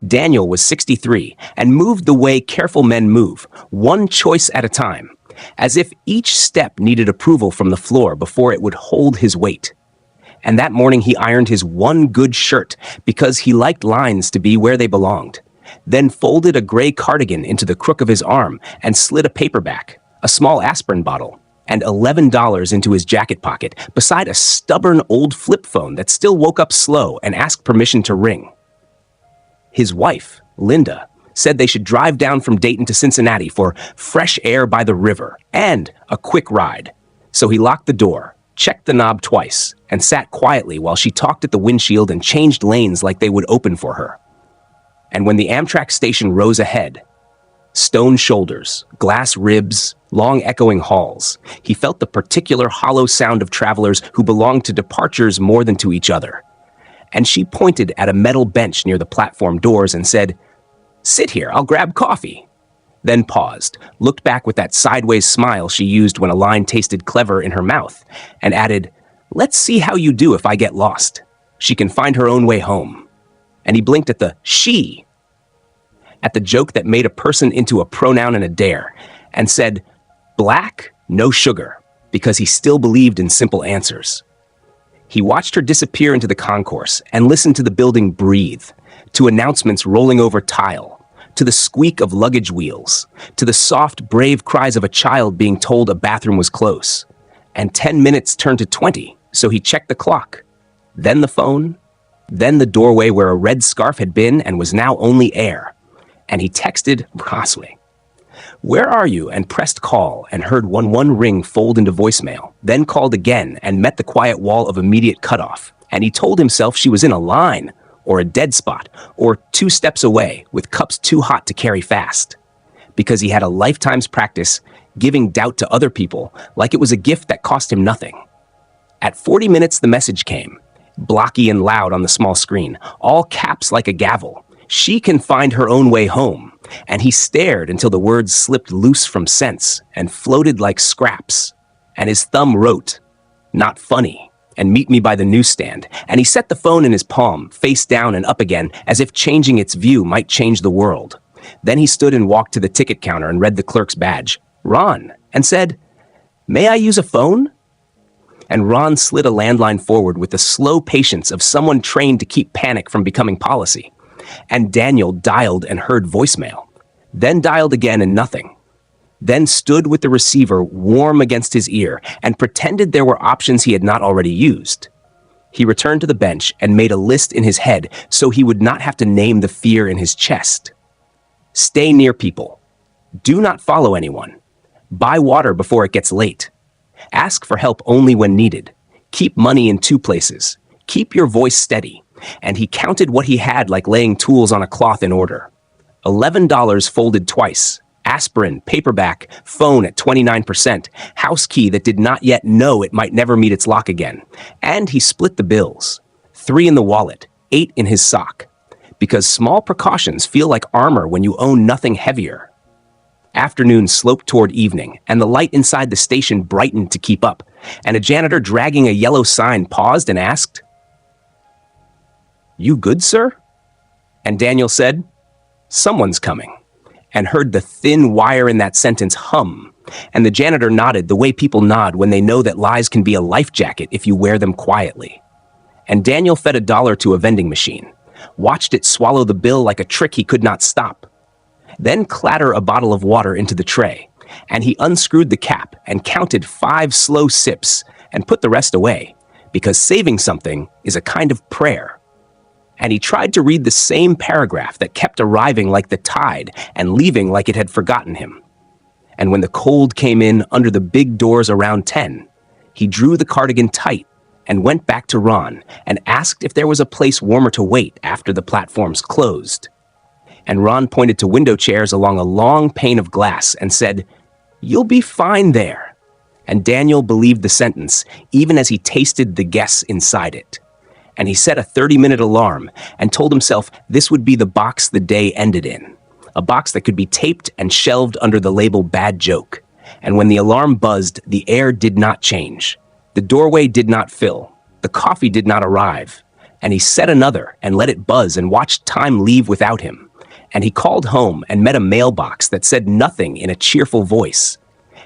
Daniel was 63 and moved the way careful men move, one choice at a time, as if each step needed approval from the floor before it would hold his weight. And that morning he ironed his one good shirt because he liked lines to be where they belonged, then folded a gray cardigan into the crook of his arm and slid a paperback, a small aspirin bottle, and $11 into his jacket pocket beside a stubborn old flip phone that still woke up slow and asked permission to ring. His wife, Linda, said they should drive down from Dayton to Cincinnati for fresh air by the river and a quick ride. So he locked the door, checked the knob twice, and sat quietly while she talked at the windshield and changed lanes like they would open for her. And when the Amtrak station rose ahead, stone shoulders, glass ribs, long echoing halls, he felt the particular hollow sound of travelers who belonged to departures more than to each other. And she pointed at a metal bench near the platform doors and said, "Sit here, I'll grab coffee." Then paused, looked back with that sideways smile she used when a line tasted clever in her mouth, and added, "Let's see how you do if I get lost. She can find her own way home." And he blinked at the she, at the joke that made a person into a pronoun and a dare, and said, "Black, no sugar," because he still believed in simple answers. He watched her disappear into the concourse and listened to the building breathe, to announcements rolling over tile, to the squeak of luggage wheels, to the soft, brave cries of a child being told a bathroom was close. And 10 minutes turned to 20, so he checked the clock. Then the phone, then the doorway where a red scarf had been and was now only air. And he texted Rosway, "Where are you?" and pressed call and heard one ring fold into voicemail, then called again and met the quiet wall of immediate cutoff. And he told himself she was in a line, or a dead spot, or 2 steps away with cups too hot to carry fast. Because he had a lifetime's practice giving doubt to other people like it was a gift that cost him nothing. At 40 minutes, the message came, blocky and loud on the small screen, all caps like a gavel. She can find her own way home. And he stared until the words slipped loose from sense and floated like scraps. And his thumb wrote, "Not funny," and "Meet me by the newsstand." And he set the phone in his palm, face down and up again, as if changing its view might change the world. Then he stood and walked to the ticket counter and read the clerk's badge, "Ron," and said, "May I use a phone?" And Ron slid a landline forward with the slow patience of someone trained to keep panic from becoming policy. And Daniel dialed and heard voicemail, then dialed again and nothing, then stood with the receiver warm against his ear and pretended there were options he had not already used. He returned to the bench and made a list in his head so he would not have to name the fear in his chest. Stay near people. Do not follow anyone. Buy water before it gets late. Ask for help only when needed. Keep money in 2 places. Keep your voice steady. And he counted what he had like laying tools on a cloth in order. $11 folded twice, aspirin, paperback, phone at 29%, house key that did not yet know it might never meet its lock again. And he split the bills. 3 in the wallet, 8 in his sock. Because small precautions feel like armor when you own nothing heavier. Afternoon sloped toward evening, and the light inside the station brightened to keep up, and a janitor dragging a yellow sign paused and asked, "You good, sir?" And Daniel said, "Someone's coming," and heard the thin wire in that sentence hum, and the janitor nodded the way people nod when they know that lies can be a life jacket if you wear them quietly. And Daniel fed $1 to a vending machine, watched it swallow the bill like a trick he could not stop, then clatter a bottle of water into the tray, and he unscrewed the cap and counted 5 slow sips and put the rest away, because saving something is a kind of prayer. And he tried to read the same paragraph that kept arriving like the tide and leaving like it had forgotten him. And when the cold came in under the big doors around 10, he drew the cardigan tight and went back to Ron and asked if there was a place warmer to wait after the platforms closed. And Ron pointed to window chairs along a long pane of glass and said, "You'll be fine there." And Daniel believed the sentence, even as he tasted the guess inside it. And he set a 30-minute alarm and told himself this would be the box the day ended in, a box that could be taped and shelved under the label "bad joke." And when the alarm buzzed, the air did not change. The doorway did not fill. The coffee did not arrive. And he set another and let it buzz and watched time leave without him. And he called home and met a mailbox that said nothing in a cheerful voice.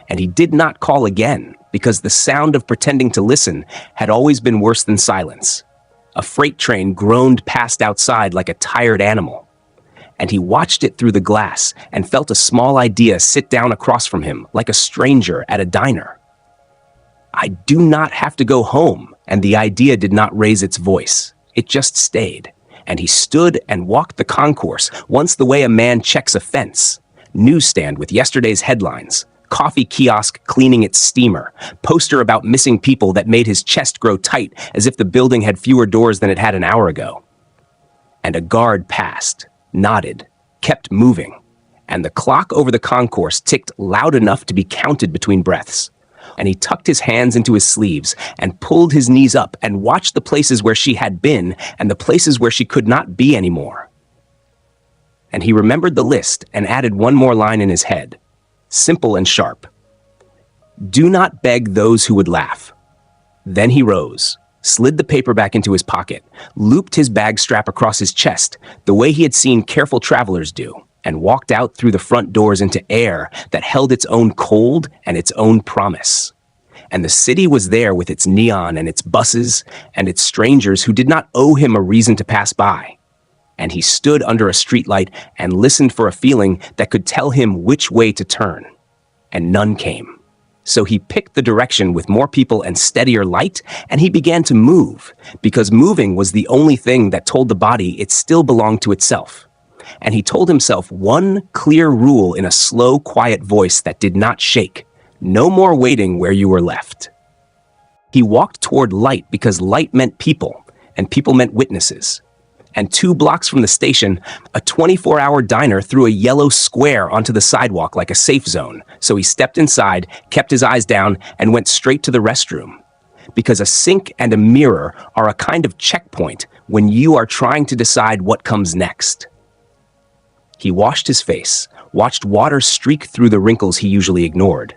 And he did not call again because the sound of pretending to listen had always been worse than silence. A freight train groaned past outside like a tired animal. And he watched it through the glass and felt a small idea sit down across from him like a stranger at a diner. I do not have to go home, and the idea did not raise its voice. It just stayed, and he stood and walked the concourse once the way a man checks a fence. Newsstand with yesterday's headlines, coffee kiosk cleaning its steamer, poster about missing people that made his chest grow tight as if the building had fewer doors than it had an hour ago. And a guard passed, nodded, kept moving, and the clock over the concourse ticked loud enough to be counted between breaths. And he tucked his hands into his sleeves and pulled his knees up and watched the places where she had been and the places where she could not be anymore. And he remembered the list and added one more line in his head, simple and sharp. Do not beg those who would laugh. Then he rose, slid the paper back into his pocket, looped his bag strap across his chest, the way he had seen careful travelers do, and walked out through the front doors into air that held its own cold and its own promise. And the city was there with its neon and its buses and its strangers who did not owe him a reason to pass by. And he stood under a streetlight and listened for a feeling that could tell him which way to turn. And none came. So he picked the direction with more people and steadier light, and he began to move, because moving was the only thing that told the body it still belonged to itself. And he told himself one clear rule in a slow, quiet voice that did not shake. No more waiting where you were left. He walked toward light because light meant people, and people meant witnesses. And 2 blocks from the station, a 24-hour diner threw a yellow square onto the sidewalk like a safe zone. So he stepped inside, kept his eyes down, and went straight to the restroom. Because a sink and a mirror are a kind of checkpoint when you are trying to decide what comes next. He washed his face, watched water streak through the wrinkles he usually ignored,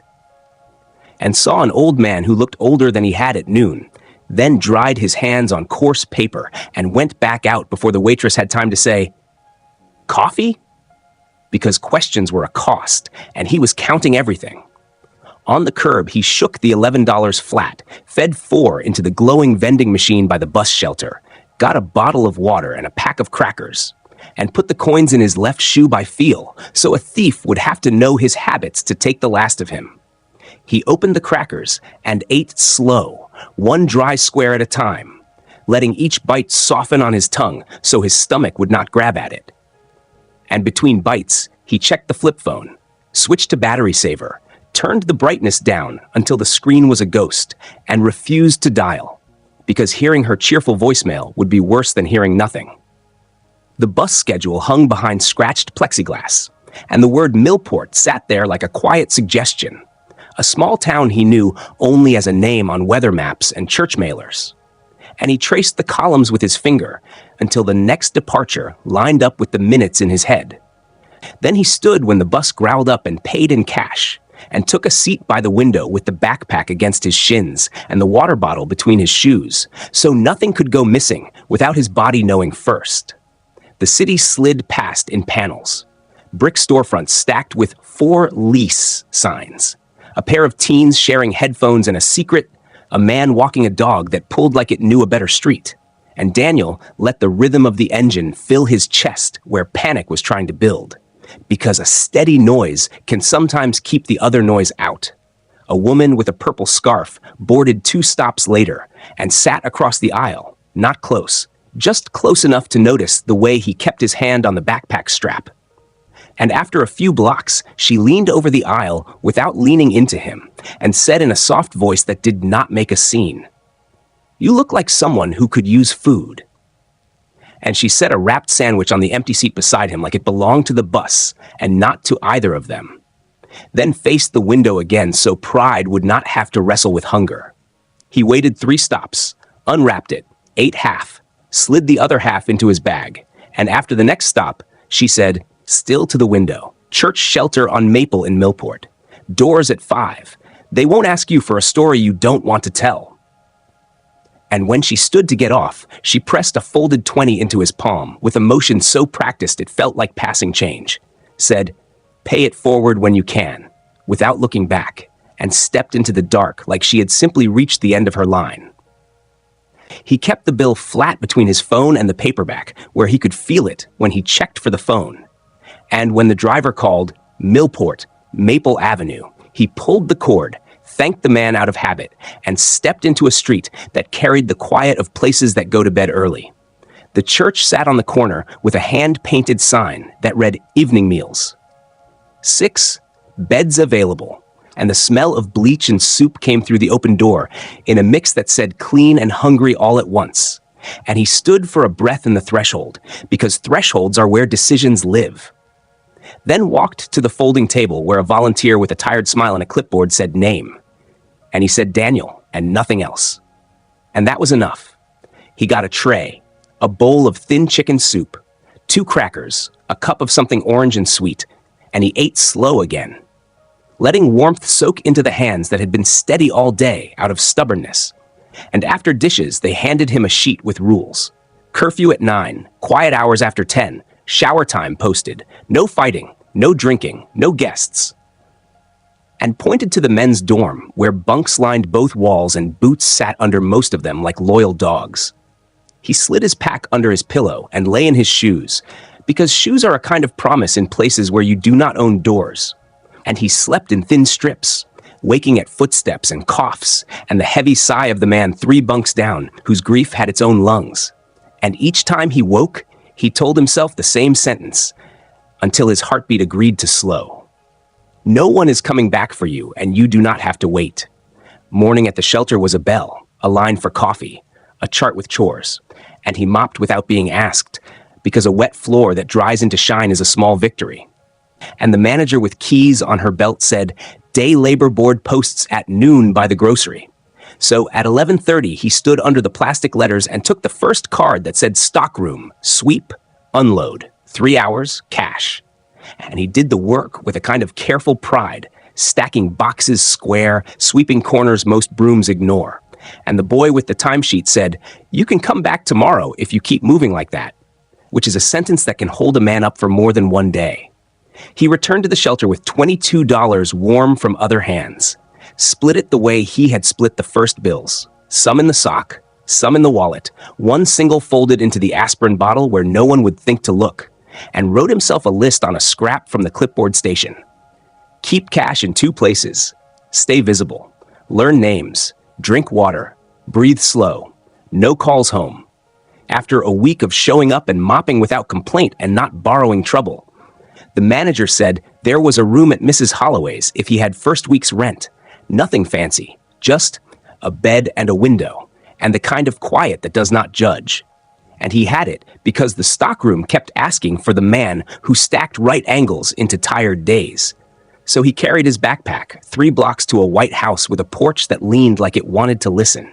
and saw an old man who looked older than he had at noon, then dried his hands on coarse paper and went back out before the waitress had time to say, "Coffee?" Because questions were a cost, and he was counting everything. On the curb, he shook the $11 flat, fed 4 into the glowing vending machine by the bus shelter, got a bottle of water and a pack of crackers, and put the coins in his left shoe by feel, so a thief would have to know his habits to take the last of him. He opened the crackers and ate slow, one dry square at a time, letting each bite soften on his tongue so his stomach would not grab at it. And between bites, he checked the flip phone, switched to battery saver, turned the brightness down until the screen was a ghost, and refused to dial, because hearing her cheerful voicemail would be worse than hearing nothing. The bus schedule hung behind scratched plexiglass, and the word Millport sat there like a quiet suggestion, a small town he knew only as a name on weather maps and church mailers. And he traced the columns with his finger until the next departure lined up with the minutes in his head. Then he stood when the bus growled up and paid in cash, and took a seat by the window with the backpack against his shins and the water bottle between his shoes, so nothing could go missing without his body knowing first. The city slid past in panels, brick storefronts stacked with 4 lease signs, a pair of teens sharing headphones and a secret, a man walking a dog that pulled like it knew a better street. And Daniel let the rhythm of the engine fill his chest where panic was trying to build, because a steady noise can sometimes keep the other noise out. A woman with a purple scarf boarded 2 stops later and sat across the aisle, not close, just close enough to notice the way he kept his hand on the backpack strap. And after a few blocks, she leaned over the aisle without leaning into him and said in a soft voice that did not make a scene, "You look like someone who could use food." And she set a wrapped sandwich on the empty seat beside him like it belonged to the bus and not to either of them. Then faced the window again so pride would not have to wrestle with hunger. He waited 3 stops, unwrapped it, ate half, slid the other half into his bag, and after the next stop, she said, still to the window, "Church shelter on Maple in Millport. Doors at 5. They won't ask you for a story you don't want to tell." And when she stood to get off, she pressed a folded 20 into his palm with a motion so practiced it felt like passing change, said, "Pay it forward when you can," without looking back, and stepped into the dark like she had simply reached the end of her line. He kept the bill flat between his phone and the paperback, where he could feel it when he checked for the phone. And when the driver called Millport, Maple Avenue, he pulled the cord, thanked the man out of habit, and stepped into a street that carried the quiet of places that go to bed early. The church sat on the corner with a hand-painted sign that read "Evening Meals." 6 beds available, and the smell of bleach and soup came through the open door in a mix that said clean and hungry all at once. And he stood for a breath in the threshold, because thresholds are where decisions live. Then walked to the folding table where a volunteer with a tired smile and a clipboard said name. And he said Daniel and nothing else. And that was enough. He got a tray, a bowl of thin chicken soup, 2 crackers, a cup of something orange and sweet, and he ate slow again, letting warmth soak into the hands that had been steady all day out of stubbornness. And after dishes, they handed him a sheet with rules. Curfew at 9, quiet hours after 10, shower time posted, no fighting, no drinking, no guests. And pointed to the men's dorm, where bunks lined both walls and boots sat under most of them like loyal dogs. He slid his pack under his pillow and lay in his shoes, because shoes are a kind of promise in places where you do not own doors. And he slept in thin strips, waking at footsteps and coughs, and the heavy sigh of the man 3 bunks down, whose grief had its own lungs. And each time he woke, he told himself the same sentence, until his heartbeat agreed to slow. No one is coming back for you, and you do not have to wait. Morning at the shelter was a bell, a line for coffee, a chart with chores, and he mopped without being asked, because a wet floor that dries into shine is a small victory. And the manager with keys on her belt said, "Day labor board posts at noon by the grocery." So at 11:30, he stood under the plastic letters and took the first card that said stockroom, sweep, unload, 3 hours, cash. And he did the work with a kind of careful pride, stacking boxes square, sweeping corners most brooms ignore. And the boy with the timesheet said, "You can come back tomorrow if you keep moving like that," which is a sentence that can hold a man up for more than one day. He returned to the shelter with $22 warm from other hands, split it the way he had split the first bills, some in the sock, some in the wallet, one single folded into the aspirin bottle where no one would think to look, and wrote himself a list on a scrap from the clipboard station. Keep cash in 2 places, stay visible, learn names, drink water, breathe slow, no calls home. After a week of showing up and mopping without complaint and not borrowing trouble, the manager said there was a room at Mrs. Holloway's if he had first week's rent. Nothing fancy, just a bed and a window, and the kind of quiet that does not judge. And he had it because the stockroom kept asking for the man who stacked right angles into tired days. So he carried his backpack 3 blocks to a white house with a porch that leaned like it wanted to listen.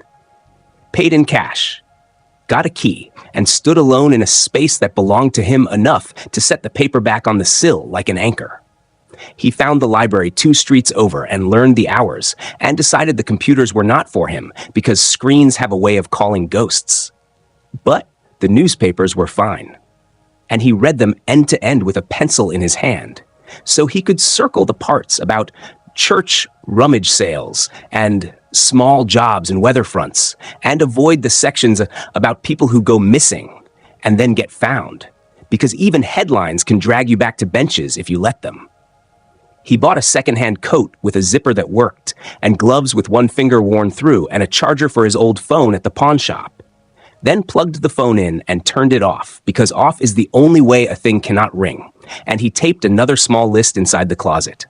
Paid in cash, got a key, and stood alone in a space that belonged to him enough to set the paperback on the sill like an anchor. He found the library 2 streets over and learned the hours, and decided the computers were not for him because screens have a way of calling ghosts. But the newspapers were fine, and he read them end to end with a pencil in his hand, so he could circle the parts about church rummage sales and small jobs and weather fronts, and avoid the sections about people who go missing and then get found, because even headlines can drag you back to benches if you let them. He bought a second-hand coat with a zipper that worked, and gloves with one finger worn through, and a charger for his old phone at the pawn shop. Then plugged the phone in and turned it off, because off is the only way a thing cannot ring, and he taped another small list inside the closet.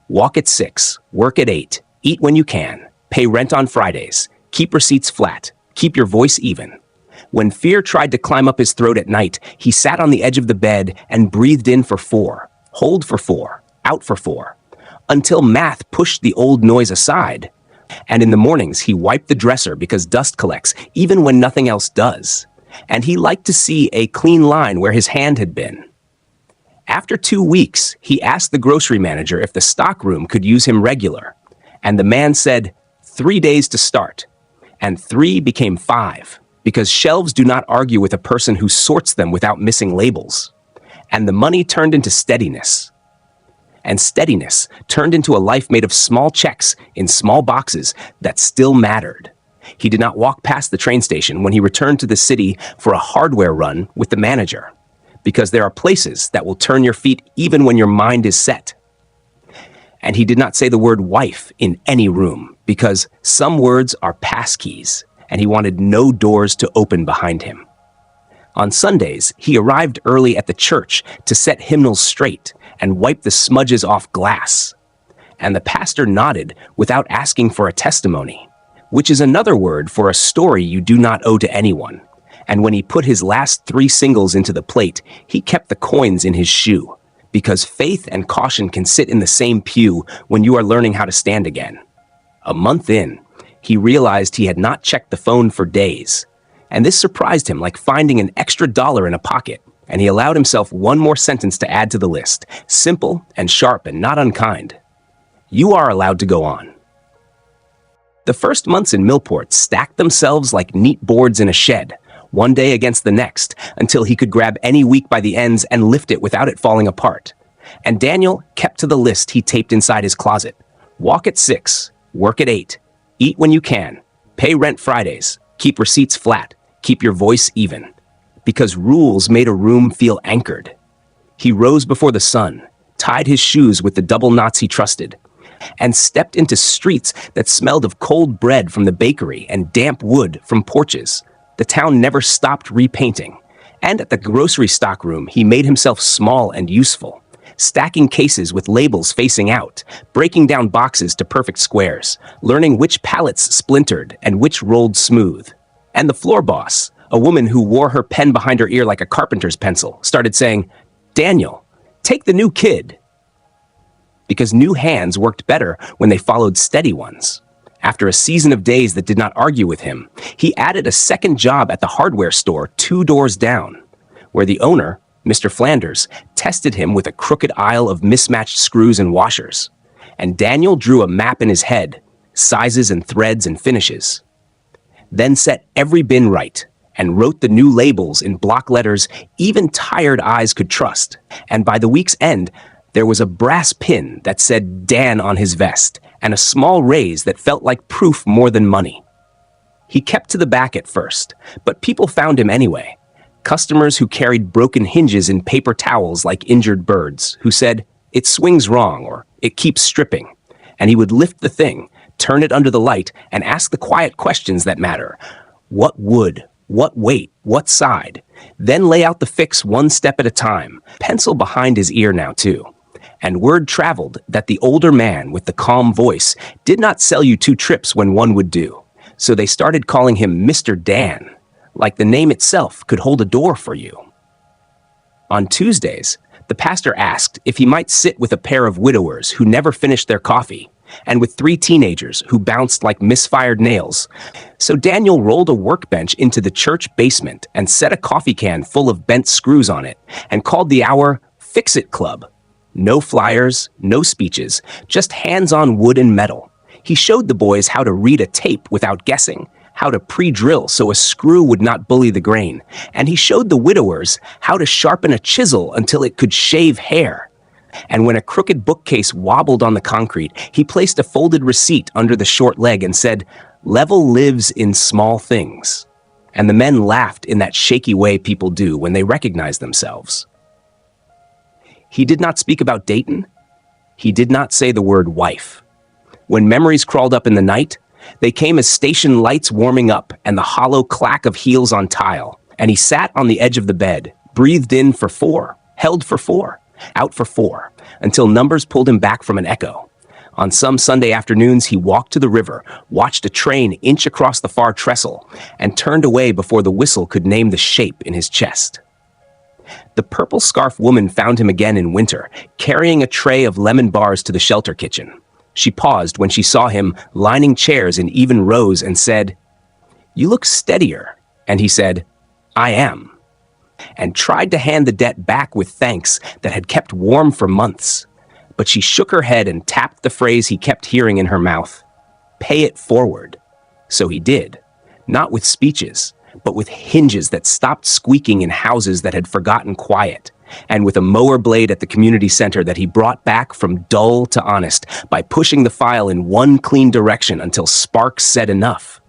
Walk at 6, work at 8, eat when you can, pay rent on Fridays, keep receipts flat, keep your voice even. When fear tried to climb up his throat at night, he sat on the edge of the bed and breathed in for 4, hold for 4, out for 4, until math pushed the old noise aside. And in the mornings, he wiped the dresser because dust collects, even when nothing else does. And he liked to see a clean line where his hand had been. After 2 weeks, he asked the grocery manager if the stockroom could use him regular. And the man said, 3 days to start. And 3 became 5, because shelves do not argue with a person who sorts them without missing labels. And the money turned into steadiness. And steadiness turned into a life made of small checks in small boxes that still mattered. He did not walk past the train station when he returned to the city for a hardware run with the manager, because there are places that will turn your feet even when your mind is set. And he did not say the word wife in any room, because some words are passkeys, and he wanted no doors to open behind him. On Sundays, he arrived early at the church to set hymnals straight and wipe the smudges off glass. And the pastor nodded without asking for a testimony, which is another word for a story you do not owe to anyone. And when he put his last 3 singles into the plate, he kept the coins in his shoe, because faith and caution can sit in the same pew when you are learning how to stand again. A month in, he realized he had not checked the phone for days, and this surprised him like finding an extra dollar in a pocket, and he allowed himself one more sentence to add to the list, simple and sharp and not unkind. You are allowed to go on. The first months in Millport stacked themselves like neat boards in a shed, one day against the next, until he could grab any week by the ends and lift it without it falling apart. And Daniel kept to the list he taped inside his closet. Walk at 6, work at 8, eat when you can, pay rent Fridays, keep receipts flat, keep your voice even. Because rules made a room feel anchored. He rose before the sun, tied his shoes with the double knots he trusted, and stepped into streets that smelled of cold bread from the bakery and damp wood from porches. The town never stopped repainting. And at the grocery stockroom, he made himself small and useful, stacking cases with labels facing out, breaking down boxes to perfect squares, learning which pallets splintered and which rolled smooth. And the floor boss, a woman who wore her pen behind her ear like a carpenter's pencil, started saying, "Daniel, take the new kid." Because new hands worked better when they followed steady ones. After a season of days that did not argue with him, he added a second job at the hardware store 2 doors down, where the owner, Mr. Flanders, tested him with a crooked aisle of mismatched screws and washers. And Daniel drew a map in his head, sizes and threads and finishes. Then set every bin right, and wrote the new labels in block letters even tired eyes could trust. And by the week's end, there was a brass pin that said Dan on his vest, and a small raise that felt like proof more than money. He kept to the back at first, but people found him anyway. Customers who carried broken hinges in paper towels like injured birds, who said, "It swings wrong," or "It keeps stripping." And he would lift the thing, turn it under the light, and ask the quiet questions that matter. What wood? What weight? What side? Then lay out the fix one step at a time, pencil behind his ear now too. And word traveled that the older man with the calm voice did not sell you 2 trips when one would do. So they started calling him Mr. Dan, like the name itself could hold a door for you. On Tuesdays, the pastor asked if he might sit with a pair of widowers who never finished their coffee, and with 3 teenagers who bounced like misfired nails. So Daniel rolled a workbench into the church basement and set a coffee can full of bent screws on it, and called the hour Fix It Club. No flyers, no speeches, just hands-on wood and metal. He showed the boys how to read a tape without guessing, how to pre-drill so a screw would not bully the grain, and he showed the widowers how to sharpen a chisel until it could shave hair. And when a crooked bookcase wobbled on the concrete, he placed a folded receipt under the short leg and said, "Level lives in small things." And the men laughed in that shaky way people do when they recognize themselves. He did not speak about Dayton. He did not say the word wife. When memories crawled up in the night, they came as station lights warming up and the hollow clack of heels on tile. And he sat on the edge of the bed, breathed in for 4, held for 4, out for 4, until numbers pulled him back from an echo. On some Sunday afternoons, he walked to the river, watched a train inch across the far trestle, and turned away before the whistle could name the shape in his chest. The purple scarf woman found him again in winter, carrying a tray of lemon bars to the shelter kitchen. She paused when she saw him lining chairs in even rows and said, "You look steadier." And he said, "I am," and tried to hand the debt back with thanks that had kept warm for months. But she shook her head and tapped the phrase he kept hearing in her mouth, "Pay it forward." So he did, not with speeches, but with hinges that stopped squeaking in houses that had forgotten quiet, and with a mower blade at the community center that he brought back from dull to honest by pushing the file in one clean direction until sparks said enough.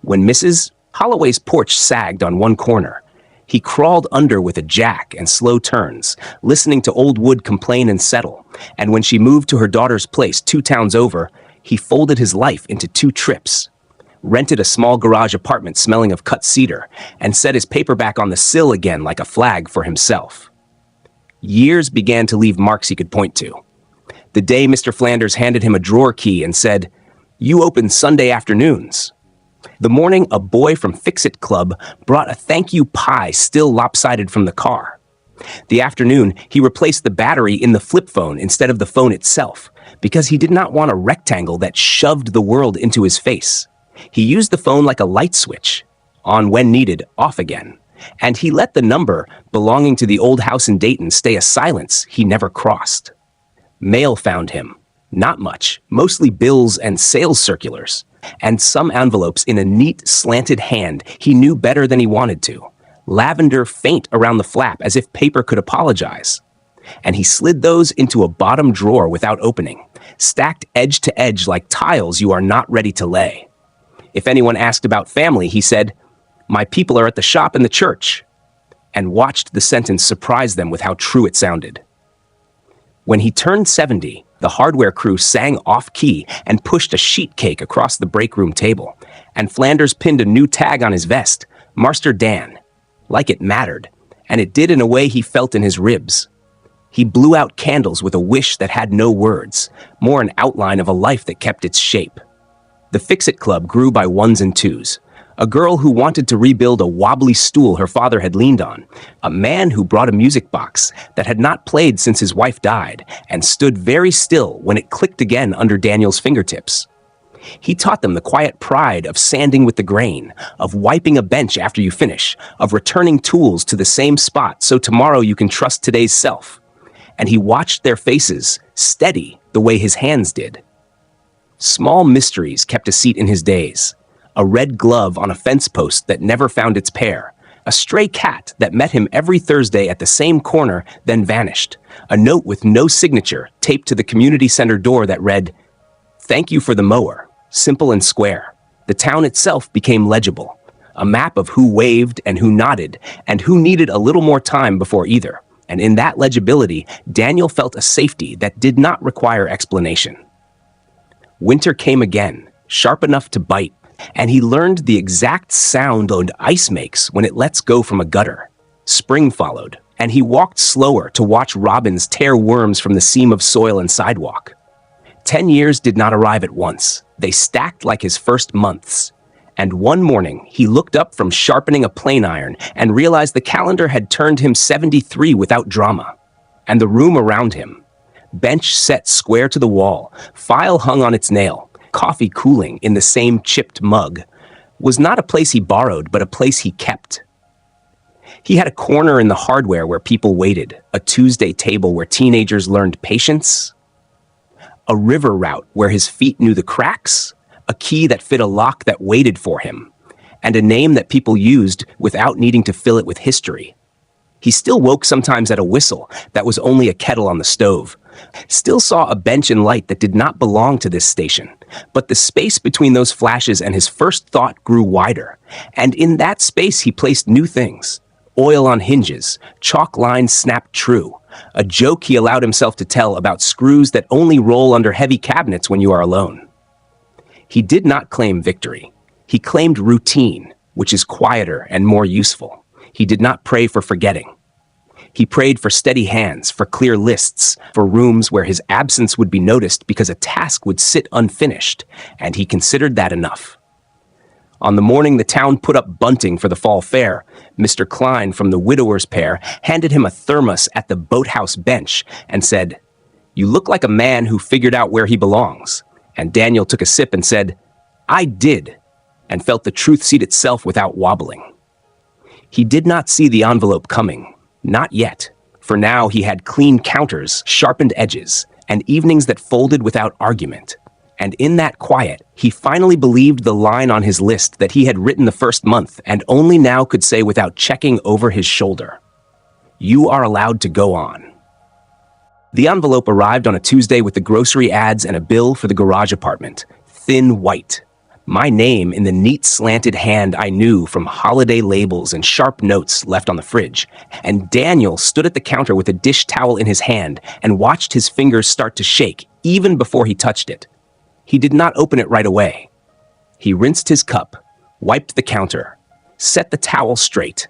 When Mrs. Holloway's porch sagged on one corner, he crawled under with a jack and slow turns, listening to old wood complain and settle, and when she moved to her daughter's place 2 towns over, he folded his life into 2 trips, rented a small garage apartment smelling of cut cedar, and set his paperback on the sill again like a flag for himself. Years began to leave marks he could point to. The day Mr. Flanders handed him a drawer key and said, "You open Sunday afternoons." The morning a boy from Fix-It Club brought a thank you pie still lopsided from the car. The afternoon, he replaced the battery in the flip phone instead of the phone itself, because he did not want a rectangle that shoved the world into his face. He used the phone like a light switch, on when needed, off again, and he let the number belonging to the old house in Dayton stay a silence he never crossed. Mail found him. Not much, mostly bills and sales circulars, and some envelopes in a neat, slanted hand he knew better than he wanted to. Lavender faint around the flap as if paper could apologize. And he slid those into a bottom drawer without opening, stacked edge to edge like tiles you are not ready to lay. If anyone asked about family, he said, "My people are at the shop and the church," and watched the sentence surprise them with how true it sounded. When he turned 70, the hardware crew sang off-key and pushed a sheet cake across the break room table, and Flanders pinned a new tag on his vest, Marster Dan, like it mattered, and it did in a way he felt in his ribs. He blew out candles with a wish that had no words, more an outline of a life that kept its shape. The Fix-It Club grew by 1s and 2s. A girl who wanted to rebuild a wobbly stool her father had leaned on, a man who brought a music box that had not played since his wife died and stood very still when it clicked again under Daniel's fingertips. He taught them the quiet pride of sanding with the grain, of wiping a bench after you finish, of returning tools to the same spot so tomorrow you can trust today's self. And he watched their faces, steady the way his hands did. Small mysteries kept a seat in his days. A red glove on a fence post that never found its pair, a stray cat that met him every Thursday at the same corner, then vanished, a note with no signature taped to the community center door that read, "Thank you for the mower," simple and square. The town itself became legible, a map of who waved and who nodded, and who needed a little more time before either. And in that legibility, Daniel felt a safety that did not require explanation. Winter came again, sharp enough to bite, and he learned the exact sound ice makes when it lets go from a gutter. Spring followed, and he walked slower to watch robins tear worms from the seam of soil and sidewalk. 10 years did not arrive at once. They stacked like his first months. And one morning, he looked up from sharpening a plane iron and realized the calendar had turned him 73 without drama. And the room around him, bench set square to the wall, file hung on its nail, coffee cooling in the same chipped mug, was not a place he borrowed, but a place he kept. He had a corner in the hardware where people waited, a Tuesday table where teenagers learned patience, a river route where his feet knew the cracks, a key that fit a lock that waited for him, and a name that people used without needing to fill it with history. He still woke sometimes at a whistle that was only a kettle on the stove, still saw a bench and light that did not belong to this station, but the space between those flashes and his first thought grew wider, and in that space he placed new things. Oil on hinges, chalk lines snapped true, a joke he allowed himself to tell about screws that only roll under heavy cabinets when you are alone. He did not claim victory. He claimed routine, which is quieter and more useful. He did not pray for forgetting. He prayed for steady hands, for clear lists, for rooms where his absence would be noticed because a task would sit unfinished, and he considered that enough. On the morning the town put up bunting for the fall fair, Mr. Klein from the widower's pair handed him a thermos at the boathouse bench and said, "You look like a man who figured out where he belongs." And Daniel took a sip and said, "I did," and felt the truth seat itself without wobbling. He did not see the envelope coming, not yet, for now he had clean counters, sharpened edges, and evenings that folded without argument. And in that quiet, he finally believed the line on his list that he had written the first month and only now could say without checking over his shoulder, "You are allowed to go on." The envelope arrived on a Tuesday with the grocery ads and a bill for the garage apartment, thin white. My name in the neat slanted hand I knew from holiday labels and sharp notes left on the fridge. And Daniel stood at the counter with a dish towel in his hand and watched his fingers start to shake even before he touched it. He did not open it right away. He rinsed his cup, wiped the counter, set the towel straight,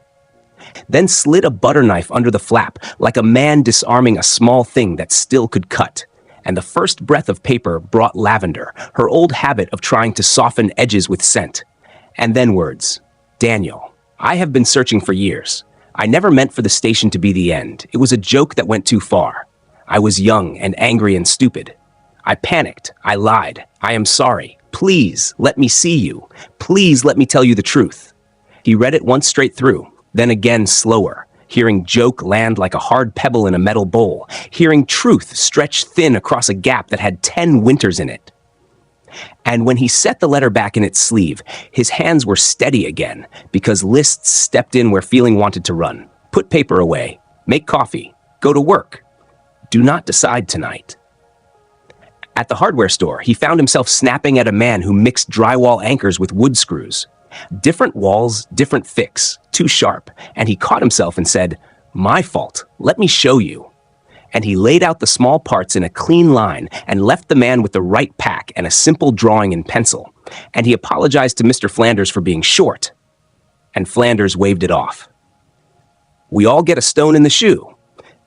then slid a butter knife under the flap like a man disarming a small thing that still could cut. And the first breath of paper brought lavender, her old habit of trying to soften edges with scent. And then words. "Daniel, I have been searching for years. I never meant for the station to be the end. It was a joke that went too far. I was young and angry and stupid. I panicked. I lied. I am sorry. Please let me see you. Please let me tell you the truth." He read it once straight through, then again slower, hearing joke land like a hard pebble in a metal bowl, hearing truth stretch thin across a gap that had 10 winters in it. And when he set the letter back in its sleeve, his hands were steady again, because lists stepped in where feeling wanted to run. Put paper away, make coffee, go to work. Do not decide tonight. At the hardware store, he found himself snapping at a man who mixed drywall anchors with wood screws. Different walls, different fix, too sharp, and he caught himself and said, "My fault, let me show you." And he laid out the small parts in a clean line and left the man with the right pack and a simple drawing in pencil. And he apologized to Mr. Flanders for being short. And Flanders waved it off. "We all get a stone in the shoe,"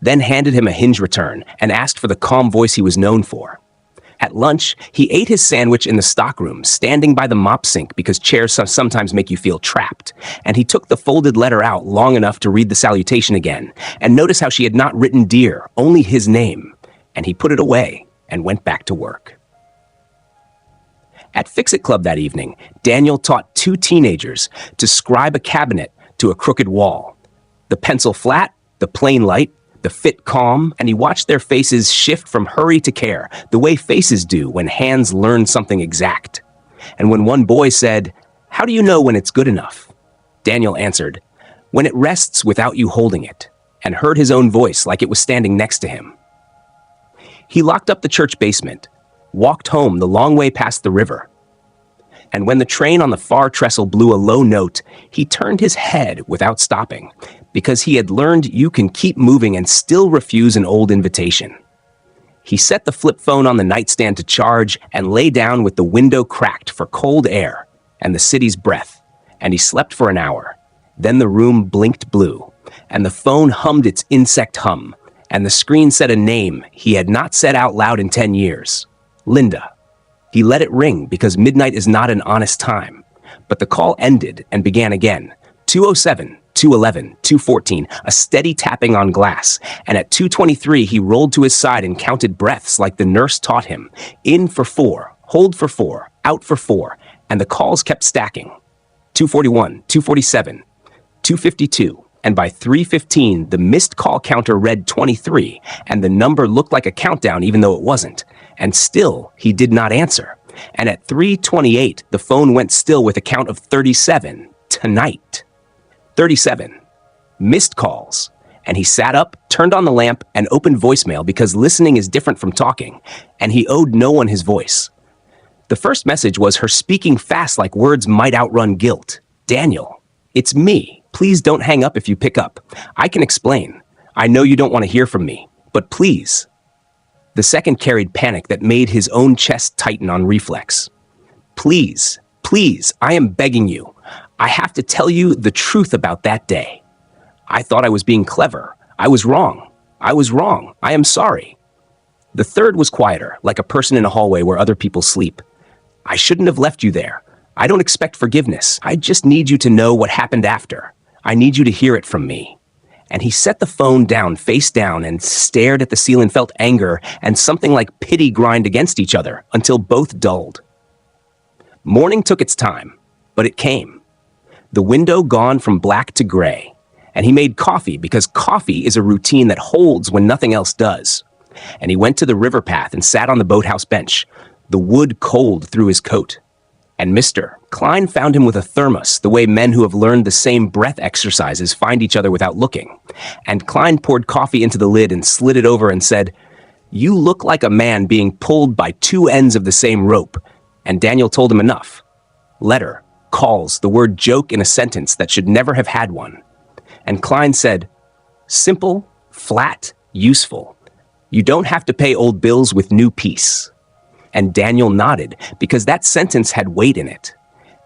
then handed him a hinge return and asked for the calm voice he was known for. At lunch, he ate his sandwich in the stockroom, standing by the mop sink because chairs sometimes make you feel trapped. And he took the folded letter out long enough to read the salutation again, and notice how she had not written "Dear," only his name. And he put it away and went back to work. At Fix-It Club that evening, Daniel taught 2 teenagers to scribe a cabinet to a crooked wall. The pencil flat, the plain light, the fit calm, and he watched their faces shift from hurry to care, the way faces do when hands learn something exact. And when one boy said, "How do you know when it's good enough?" Daniel answered, "When it rests without you holding it," and heard his own voice like it was standing next to him. He locked up the church basement, walked home the long way past the river. And when the train on the far trestle blew a low note, he turned his head without stopping, because he had learned you can keep moving and still refuse an old invitation. He set the flip phone on the nightstand to charge and lay down with the window cracked for cold air and the city's breath, and he slept for an hour. Then the room blinked blue, and the phone hummed its insect hum, and the screen said a name he had not said out loud in 10 years, Linda. He let it ring because midnight is not an honest time. But the call ended and began again. 2:07, 2:11, 2:14, a steady tapping on glass. And at 2:23, he rolled to his side and counted breaths like the nurse taught him. In for 4, hold for 4, out for 4. And the calls kept stacking. 2:41, 2:47, 2:52. And by 3:15, the missed call counter read 23, and the number looked like a countdown even though it wasn't. And still, he did not answer. And at 3:28, the phone went still with a count of 37. Tonight. 37. Missed calls. And he sat up, turned on the lamp, and opened voicemail because listening is different from talking, and he owed no one his voice. The first message was her speaking fast like words might outrun guilt. "Daniel, it's me. Please don't hang up if you pick up. I can explain. I know you don't want to hear from me, but please." The second carried panic that made his own chest tighten on reflex. "Please, please, I am begging you. I have to tell you the truth about that day. I thought I was being clever. I was wrong. I was wrong. I am sorry." The third was quieter, like a person in a hallway where other people sleep. "I shouldn't have left you there. I don't expect forgiveness. I just need you to know what happened after. I need you to hear it from me." And he set the phone down, face down, and stared at the ceiling, felt anger and something like pity grind against each other until both dulled. Morning took its time, but it came. The window gone from black to gray. And he made coffee because coffee is a routine that holds when nothing else does. And he went to the river path and sat on the boathouse bench. the wood cold through his coat. And Mr. Klein found him with a thermos, the way men who have learned the same breath exercises find each other without looking. And Klein poured coffee into the lid and slid it over and said, "You look like a man being pulled by two ends of the same rope." And Daniel told him enough. Letter, calls, the word joke in a sentence that should never have had one. And Klein said, "Simple, flat, useful. You don't have to pay old bills with new peace." And Daniel nodded because that sentence had weight in it.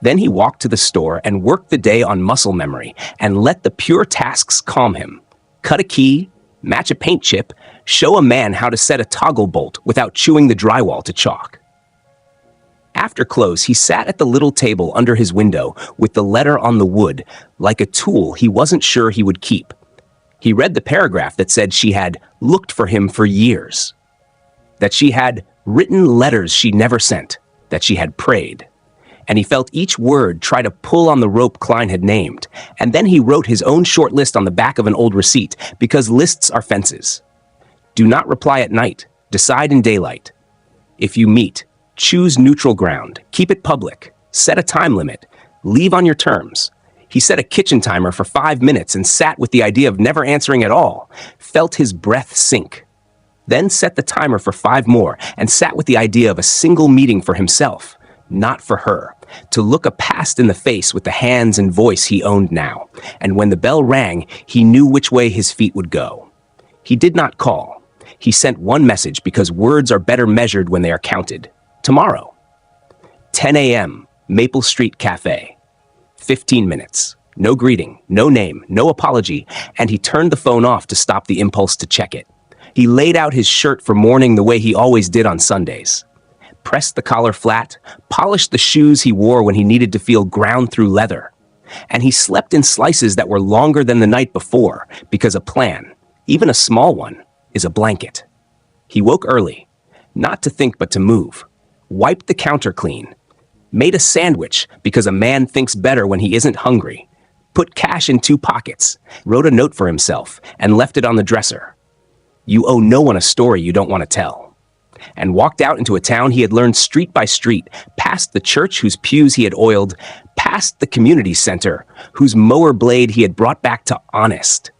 Then he walked to the store and worked the day on muscle memory and let the pure tasks calm him. Cut a key, match a paint chip, show a man how to set a toggle bolt without chewing the drywall to chalk. After close, he sat at the little table under his window with the letter on the wood like a tool he wasn't sure he would keep. He read the paragraph that said she had looked for him for years, that she had written letters she never sent, that she had prayed. And he felt each word try to pull on the rope Klein had named, and then he wrote his own short list on the back of an old receipt, because lists are fences. Do not reply at night. Decide in daylight. If you meet, choose neutral ground. Keep it public. Set a time limit. Leave on your terms. He set a kitchen timer for 5 minutes and sat with the idea of never answering at all, felt his breath sink. Then set the timer for 5 more and sat with the idea of a single meeting for himself, not for her, to look a past in the face with the hands and voice he owned now. And when the bell rang, he knew which way his feet would go. He did not call. He sent one message because words are better measured when they are counted. Tomorrow. 10 a.m., Maple Street Cafe. 15 minutes. No greeting, no name, no apology, and he turned the phone off to stop the impulse to check it. He laid out his shirt for morning the way he always did on Sundays. Pressed the collar flat, polished the shoes he wore when he needed to feel ground through leather. And he slept in slices that were longer than the night before, because a plan, even a small one, is a blanket. He woke early, not to think but to move. Wiped the counter clean. Made a sandwich because a man thinks better when he isn't hungry. Put cash in 2 pockets, wrote a note for himself, and left it on the dresser. You owe no one a story you don't want to tell. And walked out into a town he had learned street by street, past the church whose pews he had oiled, past the community center whose mower blade he had brought back to honest,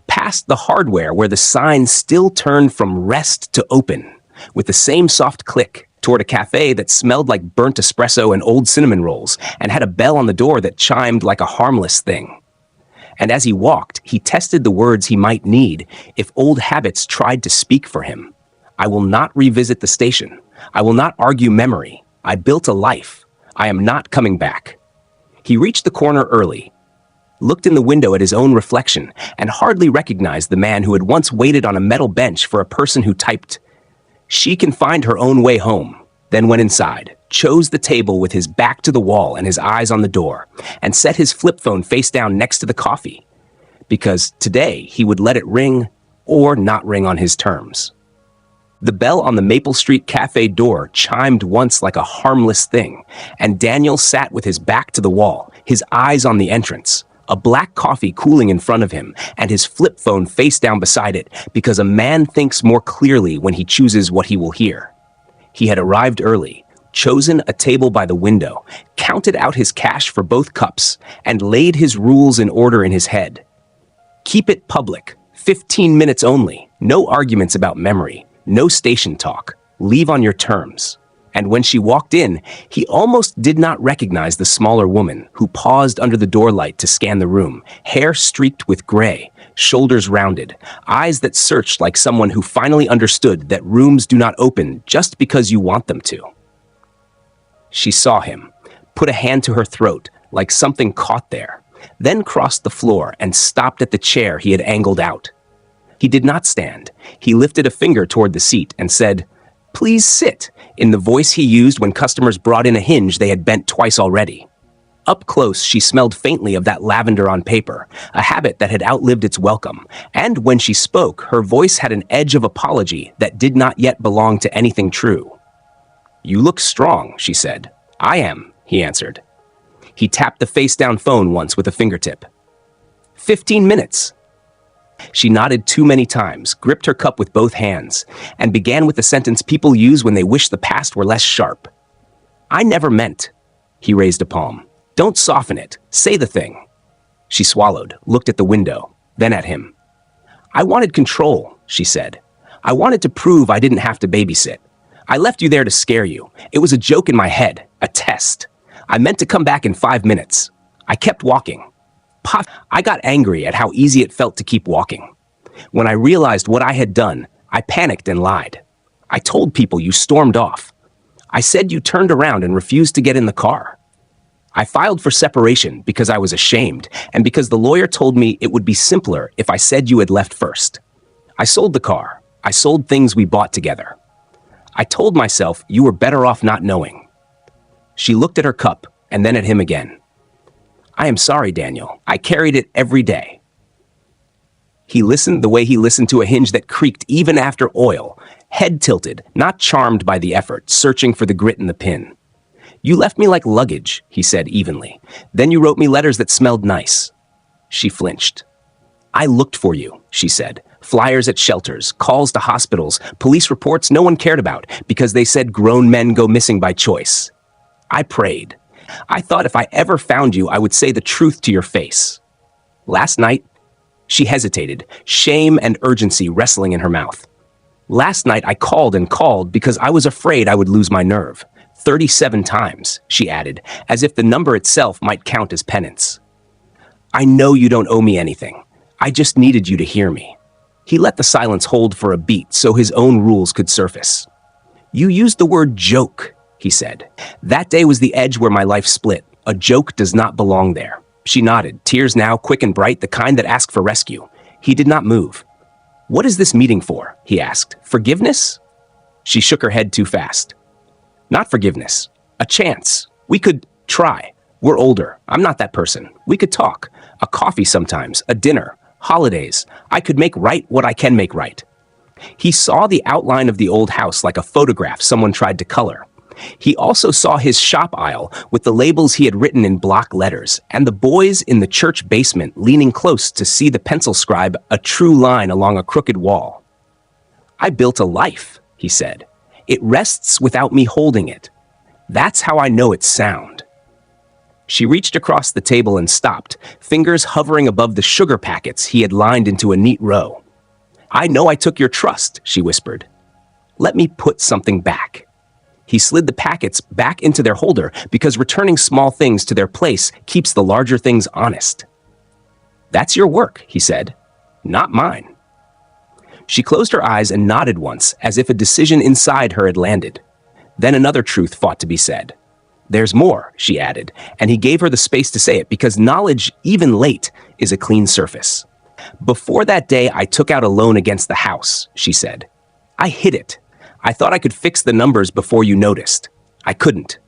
past the hardware where the sign still turned from rest to open, with the same soft click, toward a cafe that smelled like burnt espresso and old cinnamon rolls, and had a bell on the door that chimed like a harmless thing. And as he walked, he tested the words he might need if old habits tried to speak for him. I will not revisit the station. I will not argue memory. I built a life. I am not coming back. He reached the corner early, looked in the window at his own reflection, and hardly recognized the man who had once waited on a metal bench for a person who typed, "She can find her own way home," then went inside, chose the table with his back to the wall and his eyes on the door, and set his flip phone face down next to the coffee, because today he would let it ring or not ring on his terms. The bell on the Maple Street Cafe door chimed once like a harmless thing, and Daniel sat with his back to the wall, his eyes on the entrance, a black coffee cooling in front of him, and his flip phone face down beside it, because a man thinks more clearly when he chooses what he will hear. He had arrived early, chosen a table by the window, counted out his cash for both cups, and laid his rules in order in his head. Keep it public, 15 minutes only, no arguments about memory, no station talk, leave on your terms. And when she walked in, he almost did not recognize the smaller woman who paused under the door light to scan the room, hair streaked with gray, shoulders rounded, eyes that searched like someone who finally understood that rooms do not open just because you want them to. She saw him, put a hand to her throat like something caught there, then crossed the floor and stopped at the chair he had angled out. He did not stand. He lifted a finger toward the seat and said, "Please sit," in the voice he used when customers brought in a hinge they had bent twice already. Up close, she smelled faintly of that lavender on paper, a habit that had outlived its welcome, and when she spoke, her voice had an edge of apology that did not yet belong to anything true. "You look strong," she said. "I am," he answered. He tapped the face-down phone once with a fingertip. 15 minutes. She nodded too many times, gripped her cup with both hands, and began with the sentence people use when they wish the past were less sharp. I never meant. He raised a palm. Don't soften it. Say the thing. She swallowed, looked at the window, then at him. I wanted control, she said. I wanted to prove I didn't have to babysit. I left you there to scare you. It was a joke in my head, a test. I meant to come back in 5 minutes. I kept walking. I got angry at how easy it felt to keep walking. When I realized what I had done, I panicked and lied. I told people you stormed off. I said you turned around and refused to get in the car. I filed for separation because I was ashamed and because the lawyer told me it would be simpler if I said you had left first. I sold the car. I sold things we bought together. I told myself you were better off not knowing. She looked at her cup and then at him again. I am sorry, Daniel. I carried it every day. He listened the way he listened to a hinge that creaked even after oil, head tilted, not charmed by the effort, searching for the grit in the pin. You left me like luggage, he said evenly. Then you wrote me letters that smelled nice. She flinched. I looked for you, she said. Flyers at shelters, calls to hospitals, police reports no one cared about because they said grown men go missing by choice. I prayed. I thought if I ever found you, I would say the truth to your face. Last night, she hesitated, shame and urgency wrestling in her mouth. Last night I called and called because I was afraid I would lose my nerve. 37 times, she added, as if the number itself might count as penance. I know you don't owe me anything. I just needed you to hear me. He let the silence hold for a beat so his own rules could surface. You used the word joke, he said. That day was the edge where my life split. A joke does not belong there. She nodded, tears now quick and bright, the kind that ask for rescue. He did not move. What is this meeting for? He asked. Forgiveness? She shook her head too fast. Not forgiveness. A chance. We could try. We're older. I'm not that person. We could talk. A coffee sometimes. A dinner. Holidays. I could make right what I can make right. He saw the outline of the old house like a photograph someone tried to color. He also saw his shop aisle with the labels he had written in block letters, and the boys in the church basement leaning close to see the pencil scribe a true line along a crooked wall. I built a life, he said. It rests without me holding it. That's how I know it's sound. She reached across the table and stopped, fingers hovering above the sugar packets he had lined into a neat row. I know I took your trust, she whispered. Let me put something back. He slid the packets back into their holder because returning small things to their place keeps the larger things honest. That's your work, he said, not mine. She closed her eyes and nodded once, as if a decision inside her had landed. Then another truth fought to be said. There's more, she added, and he gave her the space to say it because knowledge, even late, is a clean surface. Before that day, I took out a loan against the house, she said. I hid it. I thought I could fix the numbers before you noticed. I couldn't.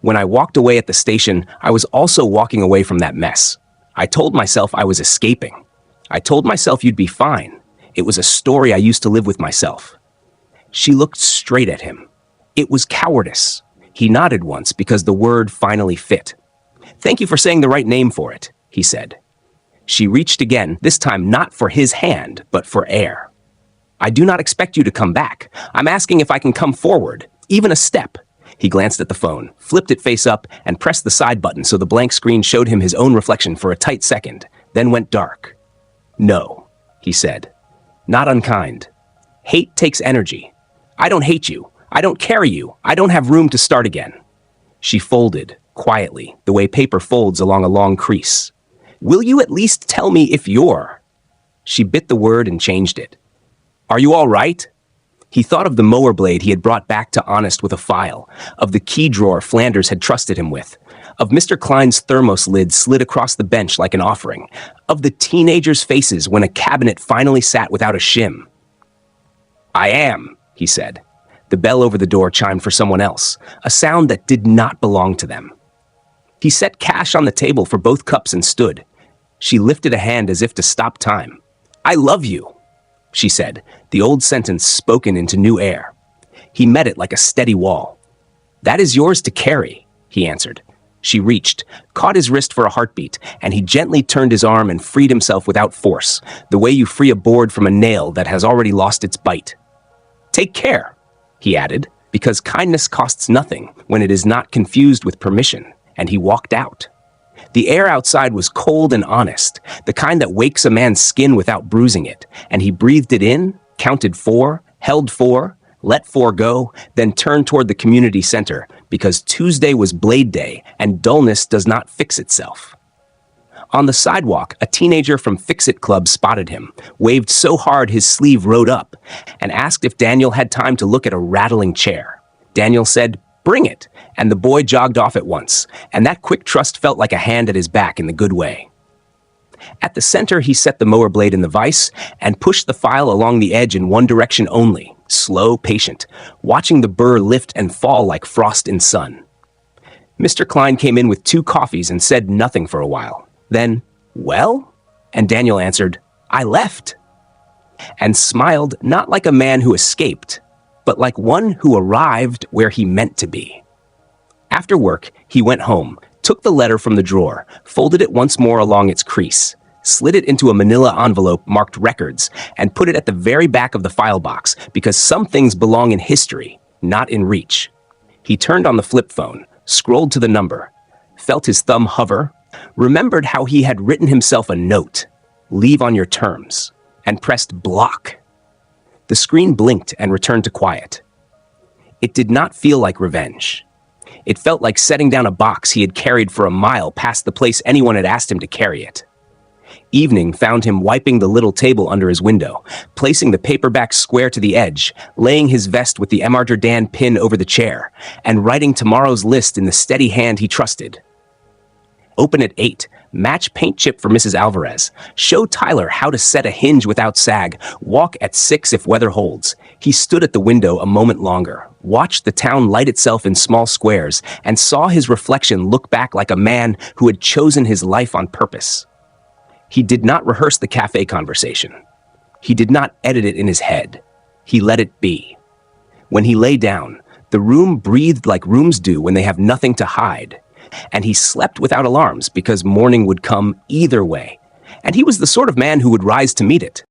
When I walked away at the station, I was also walking away from that mess. I told myself I was escaping. I told myself you'd be fine. It was a story I used to live with myself. She looked straight at him. It was cowardice. He nodded once because the word finally fit. Thank you for saying the right name for it, he said. She reached again, this time not for his hand, but for air. I do not expect you to come back. I'm asking if I can come forward, even a step. He glanced at the phone, flipped it face up, and pressed the side button so the blank screen showed him his own reflection for a tight second, then went dark. No, he said. Not unkind. Hate takes energy. I don't hate you. I don't carry you. I don't have room to start again. She folded, quietly, the way paper folds along a long crease. Will you at least tell me if you're... She bit the word and changed it. Are you all right? He thought of the mower blade he had brought back to Honest with a file, of the key drawer Flanders had trusted him with, of Mr. Klein's thermos lid slid across the bench like an offering, of the teenagers' faces when a cabinet finally sat without a shim. I am, he said. The bell over the door chimed for someone else, a sound that did not belong to them. He set cash on the table for both cups and stood. She lifted a hand as if to stop time. I love you, she said, the old sentence spoken into new air. He met it like a steady wall. That is yours to carry, he answered. She reached, caught his wrist for a heartbeat, and he gently turned his arm and freed himself without force, the way you free a board from a nail that has already lost its bite. "Take care," he added, because kindness costs nothing when it is not confused with permission, and he walked out. The air outside was cold and honest, the kind that wakes a man's skin without bruising it, and he breathed it in, counted 4, held 4, let 4 go, then turned toward the community center, because Tuesday was Blade Day, and dullness does not fix itself. On the sidewalk, a teenager from Fix-It Club spotted him, waved so hard his sleeve rode up, and asked if Daniel had time to look at a rattling chair. Daniel said, "Bring it," and the boy jogged off at once, and that quick trust felt like a hand at his back in the good way. At the center, he set the mower blade in the vise and pushed the file along the edge in one direction only, slow, patient, watching the burr lift and fall like frost in sun. Mr. Klein came in with 2 coffees and said nothing for a while. Then, "Well?" And Daniel answered, "I left," and smiled not like a man who escaped, but like one who arrived where he meant to be. After work, he went home, took the letter from the drawer, folded it once more along its crease, slid it into a manila envelope marked records, and put it at the very back of the file box because some things belong in history, not in reach. He turned on the flip phone, scrolled to the number, felt his thumb hover, remembered how he had written himself a note, "Leave on your terms," and pressed block. The screen blinked and returned to quiet. It did not feel like revenge. It felt like setting down a box he had carried for a mile past the place anyone had asked him to carry it. Evening found him wiping the little table under his window, placing the paperback square to the edge, laying his vest with the M. R. Jordan pin over the chair, and writing tomorrow's list in the steady hand he trusted. Open at 8, match paint chip for Mrs. Alvarez, show Tyler how to set a hinge without sag, walk at 6 if weather holds. He stood at the window a moment longer, watched the town light itself in small squares, and saw his reflection look back like a man who had chosen his life on purpose. He did not rehearse the cafe conversation. He did not edit it in his head. He let it be. When he lay down, the room breathed like rooms do when they have nothing to hide. And he slept without alarms because morning would come either way. And he was the sort of man who would rise to meet it.